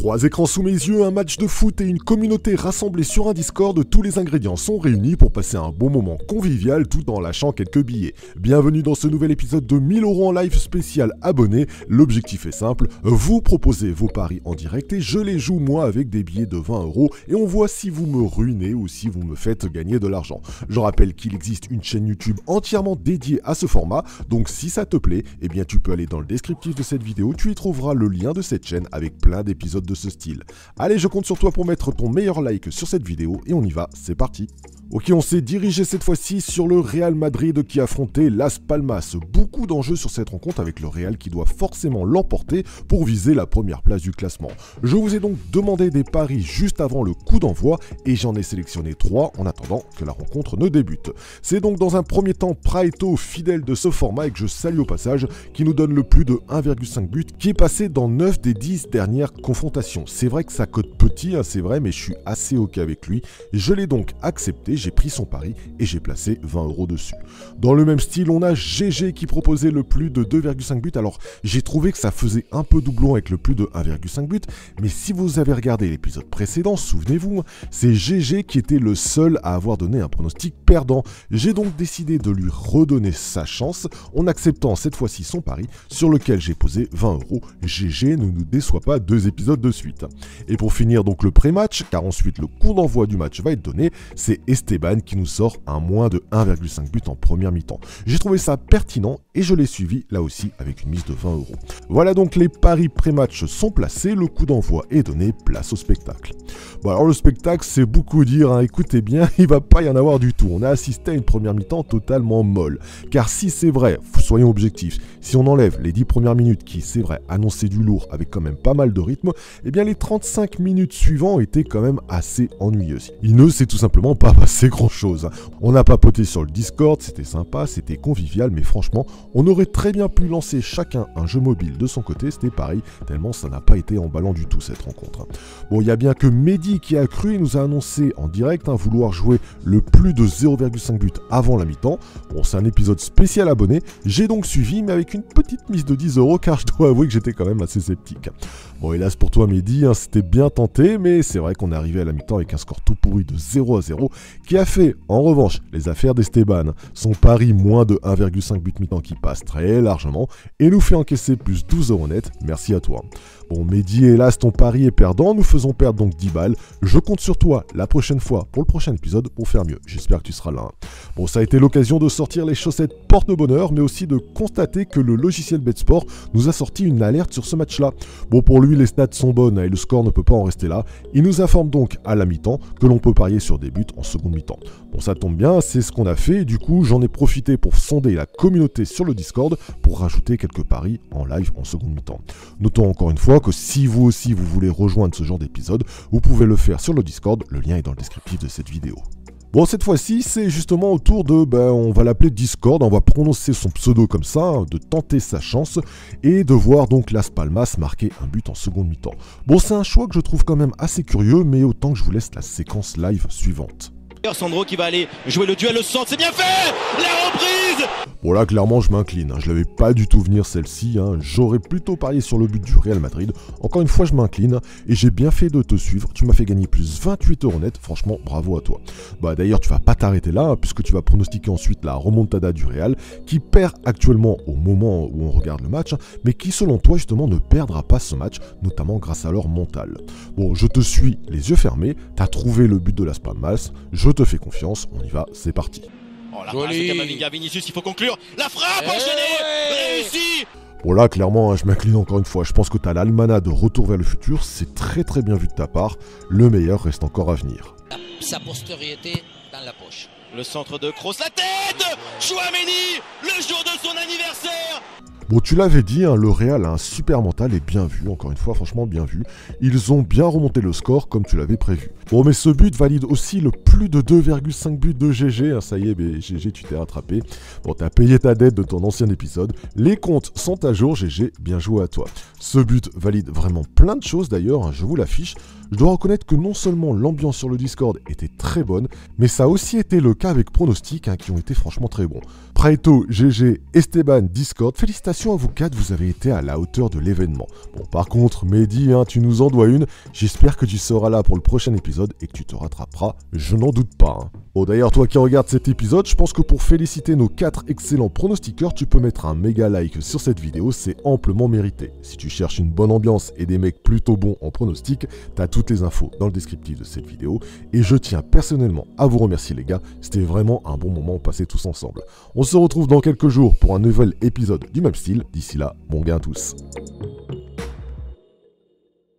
3 écrans sous mes yeux, un match de foot et une communauté rassemblée sur un Discord, tous les ingrédients sont réunis pour passer un bon moment convivial tout en lâchant quelques billets. Bienvenue dans ce nouvel épisode de 1000 € en live spécial abonné. L'objectif est simple, vous proposez vos paris en direct et je les joue moi avec des billets de 20 € et on voit si vous me ruinez ou si vous me faites gagner de l'argent. Je rappelle qu'il existe une chaîne YouTube entièrement dédiée à ce format, donc si ça te plaît, eh bien tu peux aller dans le descriptif de cette vidéo, tu y trouveras le lien de cette chaîne avec plein d'épisodes de ce style. Allez, je compte sur toi pour mettre ton meilleur like sur cette vidéo et on y va, c'est parti. Ok, on s'est dirigé cette fois-ci sur le Real Madrid qui affrontait Las Palmas. Beaucoup d'enjeux sur cette rencontre avec le Real qui doit forcément l'emporter pour viser la première place du classement. Je vous ai donc demandé des paris juste avant le coup d'envoi et j'en ai sélectionné 3 en attendant que la rencontre ne débute. C'est donc dans un premier temps Praeto, fidèle de ce format et que je salue au passage, qui nous donne le plus de 1,5 but, qui est passé dans 9 des 10 dernières confrontations. C'est vrai que ça cote petit, c'est vrai, mais je suis assez ok avec lui. Je l'ai donc accepté. J'ai pris son pari et j'ai placé 20 € dessus. Dans le même style, on a GG qui proposait le plus de 2,5 buts. Alors, j'ai trouvé que ça faisait un peu doublon avec le plus de 1,5 buts, mais si vous avez regardé l'épisode précédent, souvenez-vous, c'est GG qui était le seul à avoir donné un pronostic perdant. J'ai donc décidé de lui redonner sa chance en acceptant cette fois-ci son pari sur lequel j'ai posé 20 €. GG ne nous déçoit pas 2 épisodes de suite. Et pour finir donc le pré-match, car ensuite le coup d'envoi du match va être donné, c'est Esteban qui nous sort un moins de 1,5 but en première mi-temps. J'ai trouvé ça pertinent et je l'ai suivi là aussi avec une mise de 20 €. Voilà donc les paris pré-match sont placés, le coup d'envoi est donné, place au spectacle. Bon alors le spectacle c'est beaucoup dire, écoutez bien, il va pas y en avoir du tout. On a assisté à une première mi-temps totalement molle. Car si c'est vrai, soyons objectifs, si on enlève les 10 premières minutes qui c'est vrai annonçaient du lourd avec quand même pas mal de rythme, eh bien les 35 minutes suivantes étaient quand même assez ennuyeuses. Il ne s'est tout simplement pas passé grand chose. On a papoté sur le Discord, c'était sympa, c'était convivial, mais franchement, on aurait très bien pu lancer chacun un jeu mobile de son côté, c'était pareil, tellement ça n'a pas été emballant du tout cette rencontre. Bon, il y a bien que Mehdi qui a cru et nous a annoncé en direct vouloir jouer le plus de 0,5 but avant la mi-temps. Bon, c'est un épisode spécial abonné, j'ai donc suivi, mais avec une petite mise de 10 € car je dois avouer que j'étais quand même assez sceptique. Bon, hélas pour toi Mehdi, c'était bien tenté, mais c'est vrai qu'on est arrivé à la mi-temps avec un score tout pourri de 0-0, qui a fait, en revanche, les affaires d'Esteban. Son pari moins de 1,5 but mi-temps qui passe très largement, et nous fait encaisser plus 12 € net, merci à toi. Bon, Mehdi, hélas, ton pari est perdant, nous faisons perdre donc 10 balles. Je compte sur toi la prochaine fois pour le prochain épisode pour faire mieux. J'espère que tu seras là. Bon, ça a été l'occasion de sortir les chaussettes porte-bonheur, mais aussi de constater que le logiciel BetSport nous a sorti une alerte sur ce match-là. Bon, pour lui, les stats sont bonnes et le score ne peut pas en rester là. Il nous informe donc à la mi-temps que l'on peut parier sur des buts en seconde mi-temps. Bon, ça tombe bien, c'est ce qu'on a fait et du coup, j'en ai profité pour sonder la communauté sur le Discord pour rajouter quelques paris en live en seconde mi-temps. Notons encore une fois que si vous aussi vous voulez rejoindre ce genre d'épisode, vous pouvez le faire sur le Discord, le lien est dans le descriptif de cette vidéo. Bon, cette fois-ci, c'est justement autour de, on va l'appeler Discord, on va prononcer son pseudo comme ça, de tenter sa chance, et de voir donc Las Palmas marquer un but en seconde mi-temps. Bon, c'est un choix que je trouve quand même assez curieux, mais autant que je vous laisse la séquence live suivante. Sandro qui va aller jouer le duel, le centre, c'est bien fait. La reprise. Bon là clairement je m'incline, je l'avais pas du tout venir celle-ci, j'aurais plutôt parié sur le but du Real Madrid. Encore une fois je m'incline et j'ai bien fait de te suivre, tu m'as fait gagner plus 28 € net, franchement bravo à toi. Bah d'ailleurs tu vas pas t'arrêter là puisque tu vas pronostiquer ensuite la remontada du Real qui perd actuellement au moment où on regarde le match, mais qui selon toi justement ne perdra pas ce match, notamment grâce à leur mental. Bon je te suis les yeux fermés, t'as trouvé le but de Las Palmas, je te fais confiance, on y va, c'est parti. Oh la passe de Camavinga, Vinicius, il faut conclure. La frappe enchaînée, réussie. Bon là clairement je m'incline encore une fois, je pense que t'as l'almanach de Retour vers le futur, c'est très très bien vu de ta part, le meilleur reste encore à venir. Sa postériorité dans la poche. Le centre de Kroos, la tête. Chouameni, le jour de son anniversaire. Bon, tu l'avais dit, le Real a un super mental et bien vu, encore une fois, franchement bien vu. Ils ont bien remonté le score comme tu l'avais prévu. Bon, mais ce but valide aussi le plus de 2,5 buts de GG. Ça y est, mais GG, tu t'es rattrapé. Bon, t'as payé ta dette de ton ancien épisode. Les comptes sont à jour, GG, bien joué à toi. Ce but valide vraiment plein de choses d'ailleurs, je vous l'affiche. Je dois reconnaître que non seulement l'ambiance sur le Discord était très bonne, mais ça a aussi été le cas avec pronostics qui ont été franchement très bons. Praeto, GG, Esteban, Discord, félicitations félicitations à vous quatre, vous avez été à la hauteur de l'événement. Bon, par contre, Mehdi, tu nous en dois une. J'espère que tu seras là pour le prochain épisode et que tu te rattraperas, je n'en doute pas. Bon, d'ailleurs, toi qui regardes cet épisode, je pense que pour féliciter nos 4 excellents pronostiqueurs, tu peux mettre un méga like sur cette vidéo, c'est amplement mérité. Si tu cherches une bonne ambiance et des mecs plutôt bons en pronostic, t'as toutes les infos dans le descriptif de cette vidéo. Et je tiens personnellement à vous remercier les gars, c'était vraiment un bon moment passé tous ensemble. On se retrouve dans quelques jours pour un nouvel épisode du même style. D'ici là, bon gain à tous.